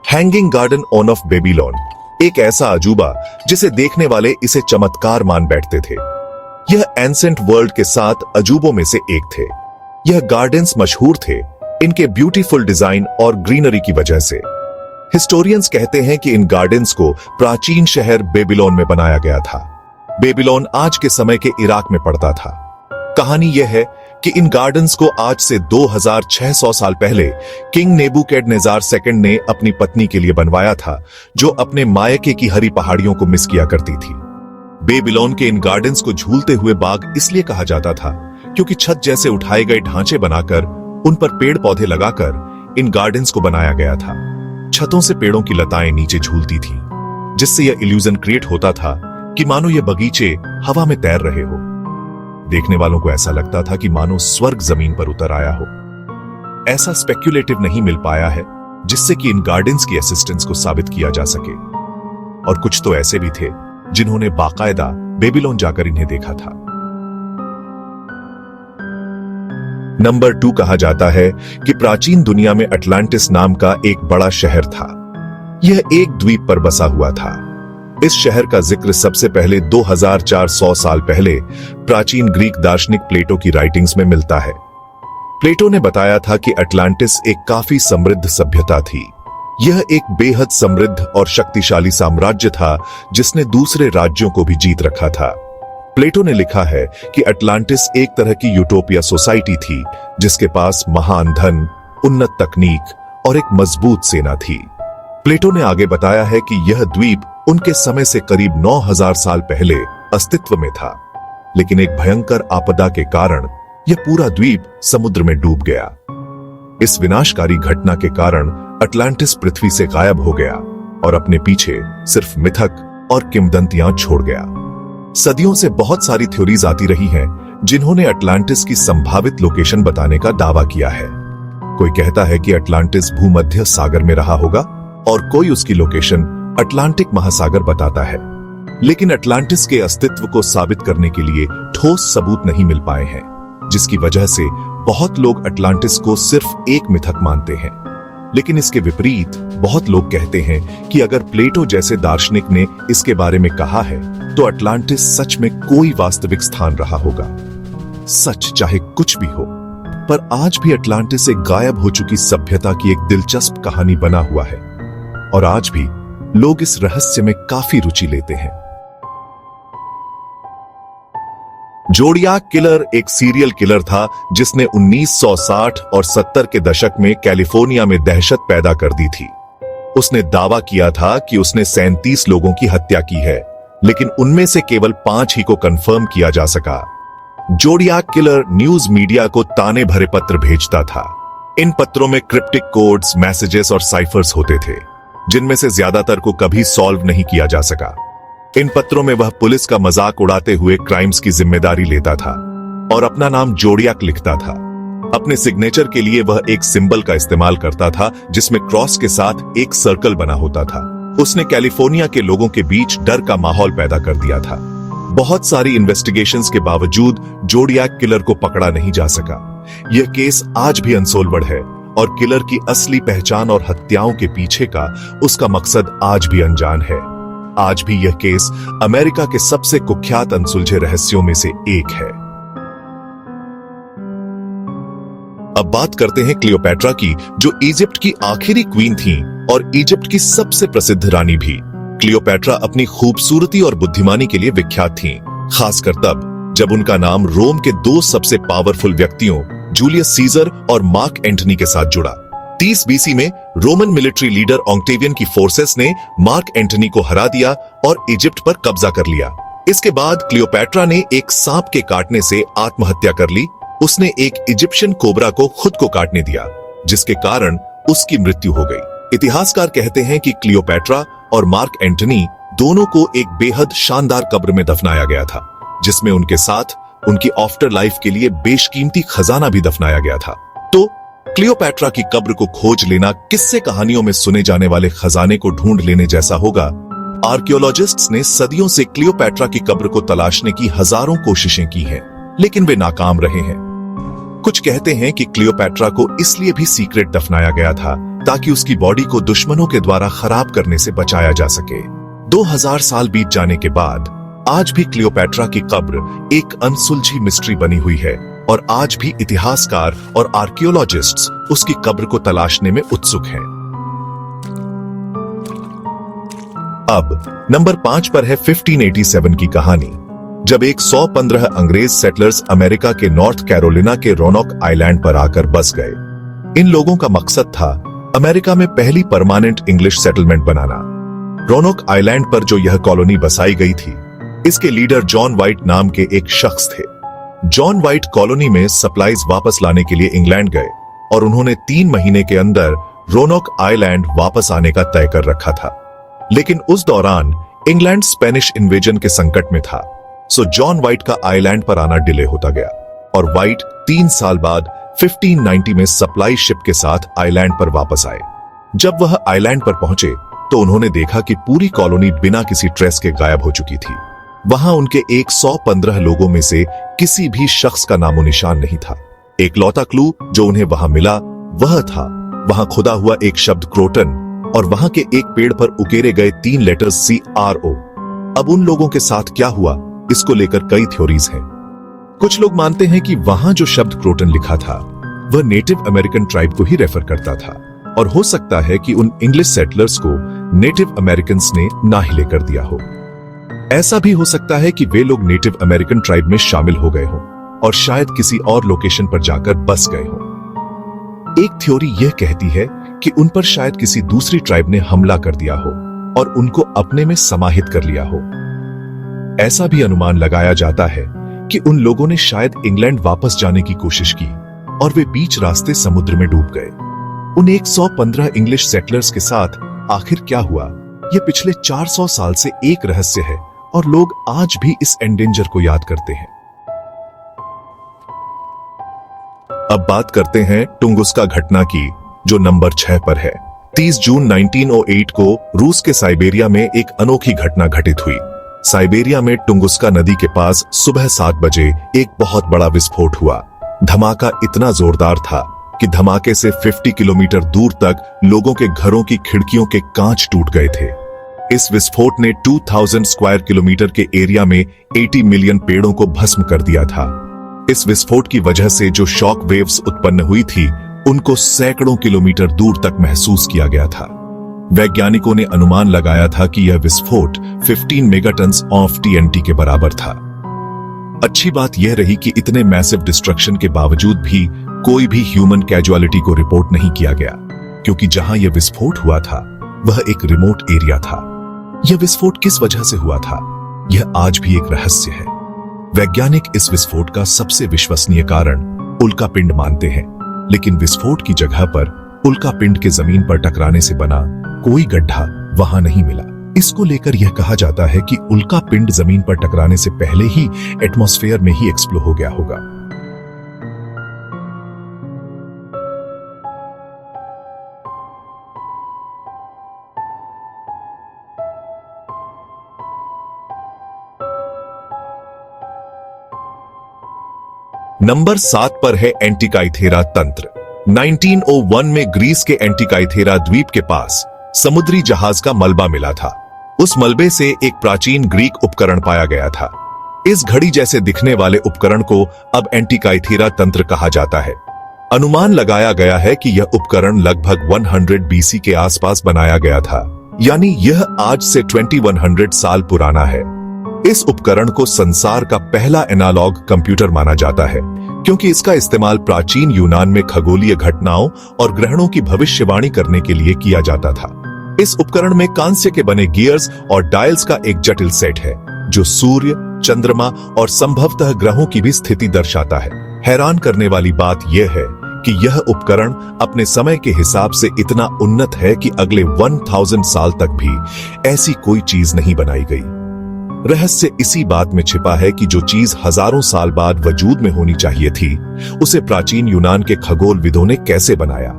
Hanging garden of Babylon, एक ऐसा अजूबा जिसे देखने वाले इसे चमत्कार मान बैठते थे। यह एंसेंट वर्ल्ड के 7 अजूबों में से एक थे। यह गार्डन्स मशहूर थे इनके ब्यूटीफुल डिजाइन और ग्रीनरी की वजह से। हिस्टोरियंस कहते हैं कि इन गार्डन्स को प्राचीन शहर बेबीलोन में बनाया गया था। बेबीलोन आज के समय के इराक में पड़ता था। कहानी यह है कि इन गार्डन्स को आज से 2600 साल पहले किंग नेबुकदनेस्सर सेकंड ने अपनी पत्नी के लिए बनवाया था, जो अपने मायके की हरी पहाड़ियों को मिस किया करती थी। बेबीलोन के इन गार्डन्स को झूलते हुए बाग इसलिए कहा जाता था क्योंकि छत जैसे उठाए गए ढांचे बनाकर उन पर पेड़ पौधे लगाकर इन गार्डन्स को बनाया गया था। छतों से पेड़ों की लताएं नीचे झूलती थीं, जिससे यह इल्यूजन क्रिएट होता था कि मानो ये बगीचे हवा में तैर रहे हो। देखने वालों को ऐसा लगता था कि मानो स्वर्ग जमीन पर उतर आया हो। ऐसा स्पेक्युलेटिव नहीं मिल पाया है जिससे कि इन गार्डन्स की एक्सिस्टेंस को साबित किया जा सके। और कुछ तो ऐसे भी थे जिन्होंने बाकायदा बेबीलोन जाकर इन्हें देखा था। नंबर 2 कहा जाता है कि प्राचीन दुनिया में अटलांटिस नाम का एक बड़ा शहर था। यह एक द्वीप पर बसा हुआ था। इस शहर का जिक्र सबसे पहले 2400 साल पहले प्राचीन ग्रीक दार्शनिक प्लेटो की राइटिंग्स में मिलता है। प्लेटो ने बताया था कि अटलांटिस एक काफी समृद्ध सभ्यता थी। यह एक बेहद समृद्ध और शक्तिशाली साम्राज्य था जिसने दूसरे राज्यों को भी जीत रखा था। प्लेटो ने लिखा है कि अटलांटिस एक तरह की यूटोपिया सोसाइटी थी जिसके पास महान धन, उन्नत तकनीक और एक मजबूत सेना थी। प्लेटो ने आगे बताया है कि यह द्वीप उनके समय से करीब 9000 साल पहले अस्तित्व में था, लेकिन एक भयंकर आपदा के कारण यह पूरा द्वीप समुद्र में डूब गया। इस विनाशकारी घटना के कारण अटलांटिस पृथ्वी से गायब हो गया और अपने पीछे सिर्फ मिथक और किंवदंतियां छोड़ गया। सदियों से बहुत सारी थ्योरीज आती रही हैं जिन्होंने अटलांटिस की संभावित लोकेशन बताने का दावा किया है। कोई कहता है कि अटलांटिस भूमध्य सागर में रहा होगा और कोई उसकी लोकेशन अटलांटिक महासागर बताता है, लेकिन अटलांटिस के अस्तित्व को साबित करने के लिए ठोस सबूत नहीं मिल पाए हैं, जिसकी वजह से बहुत लोग अटलांटिस को सिर्फ एक मिथक मानते हैं। लेकिन इसके विपरीत बहुत लोग कहते हैं कि अगर प्लेटो जैसे दार्शनिक ने इसके बारे में कहा है तो अटलांटिस सच में कोई वास्तविक स्थान रहा होगा। सच चाहे कुछ भी हो, पर आज भी अटलांटिस एक गायब हो चुकी सभ्यता की एक दिलचस्प कहानी बना हुआ है और आज भी लोग इस रहस्य में काफी रुचि लेते हैं। जोडियाक किलर एक सीरियल किलर था जिसने 1960 और 70 के दशक में कैलिफोर्निया में दहशत पैदा कर दी थी। उसने दावा किया था कि उसने 37 लोगों की हत्या की है, लेकिन उनमें से केवल 5 ही को कंफर्म किया जा सका। जोडियाक किलर न्यूज मीडिया को ताने भरे पत्र भेजता था। इन पत्रों में क्रिप्टिक कोड्स, मैसेजेस और साइफर्स होते थे, जिनमें से ज्यादातर को कभी सॉल्व नहीं किया जा सका। इन पत्रों में वह पुलिस का मजाक उड़ाते हुए क्राइम्स की जिम्मेदारी लेता था और अपना नाम जोडियाक लिखता था। अपने सिग्नेचर के लिए वह एक सिंबल का इस्तेमाल करता था जिसमें क्रॉस के साथ एक सर्कल बना होता था। उसने कैलिफोर्निया के लोगों के बीच डर का माहौल पैदा कर दिया था। बहुत सारी इन्वेस्टिगेशंस के बावजूद जोडियाक किलर को पकड़ा नहीं जा सका। यह केस आज भी अनसोल्वड है और किलर की असली पहचान और हत्याओं के पीछे का उसका मकसद आज भी अनजान है। आज भी यह केस अमेरिका के सबसे कुख्यात अनसुलझे रहस्यों में से एक है। अब बात करते हैं क्लियोपैट्रा की, जो इजिप्ट की आखिरी क्वीन थी और इजिप्ट की सबसे प्रसिद्ध रानी भी। क्लियोपैट्रा अपनी खूबसूरती और बुद्धिमानी के लिए विख्यात थीं, खासकर तब जब उनका नाम रोम के 2 सबसे पावरफुल व्यक्तियों जूलियस सीजर और मार्क एंटनी के साथ जुड़ा। 30 बीसी में रोमन मिलिट्री लीडर ऑक्टेवियन की फोर्सेस ने मार्क एंटनी को हरा दिया और इजिप्ट पर कब्जा कर लिया। इसके बाद क्लियोपैट्रा ने एक सांप के काटने से आत्महत्या कर ली। उसने एक इजिप्शियन कोबरा को खुद को काटने दिया, जिसके कारण उसकी मृत्यु हो गई। इतिहासकार कहते हैं कि क्लियोपैट्रा और मार्क एंटनी दोनों को एक बेहद शानदार कब्र में दफनाया गया था, जिसमें उनके साथ उनकी आफ्टर लाइफ के लिए बेशकीमती खजाना भी दफनाया गया था। तो क्लियोपैट्रा की कब्र को खोज लेना किस्से कहानियों में सुने जाने वाले खजाने को ढूंढ लेने जैसा होगा। आर्कियोलॉजिस्ट्स ने सदियों से क्लियोपैट्रा की कब्र को तलाशने की हजारों कोशिशें की हैं, लेकिन वे नाकाम रहे हैं। कुछ कहते हैं कि क्लियोपैट्रा को इसलिए भी सीक्रेट दफनाया गया था ताकि उसकी बॉडी को दुश्मनों के द्वारा खराब करने से बचाया जा सके। 2000 साल बीत जाने के बाद आज भी क्लियोपैट्रा की कब्र एक अनसुलझी मिस्ट्री बनी हुई है और आज भी इतिहासकार और आर्कियोलॉजिस्ट्स उसकी कब्र को तलाशने में उत्सुक हैं। अब नंबर 5 पर है 1587 की कहानी, जब एक 115 अंग्रेज सेटलर्स अमेरिका के नॉर्थ कैरोलिना के रोनोक आइलैंड पर आकर बस गए। इन लोगों का मकसद था अमेरिका में पहली परमानेंट इंग्लिश सेटलमेंट बनाना। रोनोक आइलैंड पर जो यह कॉलोनी बसाई गई थी, इसके लीडर जॉन वाइट नाम के एक शख्स थे। जॉन वाइट कॉलोनी में सप्लाईज वापस लाने के लिए इंग्लैंड गए और उन्होंने 3 महीने के अंदर रोनोक आइलैंड वापस आने का तय कर रखा था। लेकिन उस दौरान इंग्लैंड स्पेनिश इन्वेजन के संकट में था, सो जॉन वाइट का आइलैंड पर आना डिले होता गया और वाइट 3 साल बाद 1590 में सप्लाई शिप के साथ आइलैंड पर वापस आए। जब वह आइलैंड पर पहुंचे तो उन्होंने देखा कि पूरी कॉलोनी बिना किसी ट्रेस के गायब हो चुकी थी। वहां उनके 115 लोगों में से किसी भी शख्स का नामो निशान नहीं था। एक लौता क्लू जो उन्हें वहां मिला वह था वहां खुदा हुआ एक शब्द क्रोटन और वहां के एक पेड़ पर उकेरे गए 3 लेटर्स CRO। अब उन लोगों के साथ क्या हुआ, इसको लेकर कई थ्योरीज हैं। कुछ लोग मानते हैं कि वहां जो शब्द क्रोटन लिखा था वह नेटिव अमेरिकन ट्राइब को ही रेफर करता था और हो सकता है कि उन इंग्लिश सेटलर्स को नेटिव अमेरिकन ने ना ही लेकर दिया हो। ऐसा भी हो सकता है कि वे लोग नेटिव अमेरिकन ट्राइब में शामिल हो गए हों और शायद किसी और लोकेशन पर जाकर बस गए हों। एक थ्योरी यह कहती है कि उन पर शायद किसी दूसरी ट्राइब ने हमला कर दिया हो और उनको अपने में समाहित कर लिया हो। ऐसा भी अनुमान लगाया जाता है कि उन लोगों ने शायद इंग्लैंड वापस जाने की कोशिश की और वे बीच रास्ते समुद्र में डूब गए। उन 115 इंग्लिश सेटलर्स के साथ आखिर क्या हुआ, यह पिछले 400 साल से एक रहस्य है और लोग आज भी इस एंडेंजर को याद करते हैं। अब बात करते हैं टुंगुस्का घटना की, जो नंबर 6 पर है। 30 जून 1908 को रूस के साइबेरिया में एक अनोखी घटना घटित हुई। साइबेरिया में टुंगुस्का नदी के पास सुबह 7 बजे एक बहुत बड़ा विस्फोट हुआ। धमाका इतना जोरदार था कि धमाके से 50 किलोमीटर दूर तक लोगों के घरों की खिड़कियों के कांच टूट गए थे। इस विस्फोट ने 2000 स्क्वायर किलोमीटर के एरिया में 80 मिलियन पेड़ों को भस्म कर दिया था। इस विस्फोट की वजह से जो शॉक वेव्स उत्पन्न हुई थी, उनको सैकड़ों किलोमीटर दूर तक महसूस किया गया था। वैज्ञानिकों ने अनुमान लगाया था कि यह विस्फोट 15 मेगाटन्स ऑफ TNT के बराबर था। अच्छी बात यह रही कि इतने मैसिव डिस्ट्रक्शन के बावजूद भी कोई भी ह्यूमन कैजुअलिटी को रिपोर्ट नहीं किया गया, क्योंकि जहां यह विस्फोट हुआ था वह एक रिमोट एरिया था। यह विस्फोट किस वजह से हुआ था, यह आज भी एक रहस्य है। वैज्ञानिक इस विस्फोट का सबसे विश्वसनीय कारण उल्का पिंड मानते हैं, लेकिन विस्फोट की जगह पर उल्का पिंड के जमीन पर टकराने से बना कोई गड्ढा वहां नहीं मिला। इसको लेकर यह कहा जाता है कि उल्का पिंड जमीन पर टकराने से पहले ही एटमॉस्फेयर में ही एक्सप्लोड हो गया होगा। नंबर 7 पर है एंटिकाइथेरा तंत्र। 1901 में ग्रीस के एंटिकाइथेरा द्वीप के पास समुद्री जहाज का मलबा मिला था। उस मलबे से एक प्राचीन ग्रीक उपकरण पाया गया था। इस घड़ी जैसे दिखने वाले उपकरण को अब एंटिकाइथेरा तंत्र कहा जाता है। अनुमान लगाया गया है कि यह उपकरण लगभग 100 BC के आसपास बनाया गया था, यानी यह आज से 2100 साल पुराना है। इस उपकरण को संसार का पहला एनालॉग कंप्यूटर माना जाता है, क्योंकि इसका इस्तेमाल प्राचीन यूनान में खगोलीय घटनाओं और ग्रहणों की भविष्यवाणी करने के लिए किया जाता था। इस उपकरण में कांस्य के बने गियर्स और डायल्स का एक जटिल सेट है, जो सूर्य, चंद्रमा और संभवतः ग्रहों की भी स्थिति दर्शाता है। हैरान करने वाली बात यह है कि यह उपकरण अपने समय के हिसाब से इतना उन्नत है कि अगले 1000 साल तक भी ऐसी कोई चीज नहीं बनाई गई। रहस्य इसी बात में छिपा है कि जो चीज हजारों साल बाद वजूद में होनी चाहिए थी, उसे प्राचीन यूनान के खगोलविदों ने कैसे बनाया।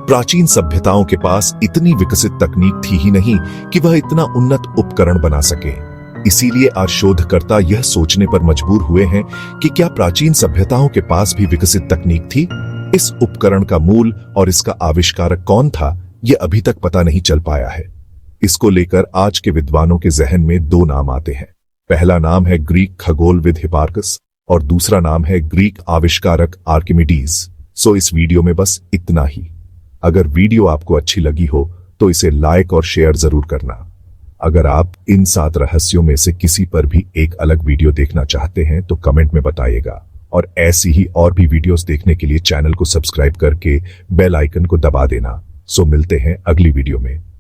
प्राचीन सभ्यताओं के पास इतनी विकसित तकनीक थी ही नहीं कि वह इतना उन्नत उपकरण बना सके। इसीलिए आज शोधकर्ता यह सोचने पर मजबूर हुए हैं कि क्या प्राचीन सभ्यताओं के पास भी विकसित तकनीक थी। इस उपकरण का मूल और इसका आविष्कारक कौन था, यह अभी तक पता नहीं चल पाया है। इसको लेकर आज के विद्वानों के जहन में दो नाम आते हैं। पहला नाम है ग्रीक खगोलविद हिपार्कस और दूसरा नाम है ग्रीक आविष्कारक आर्किमिडीज। सो इस वीडियो में बस इतना ही। अगर वीडियो आपको अच्छी लगी हो तो इसे लाइक और शेयर जरूर करना। अगर आप इन 7 रहस्यों में से किसी पर भी एक अलग वीडियो देखना चाहते हैं तो कमेंट में बताइएगा, और ऐसी ही और भी वीडियोस देखने के लिए चैनल को सब्सक्राइब करके बेल आइकन को दबा देना। सो मिलते हैं अगली वीडियो में।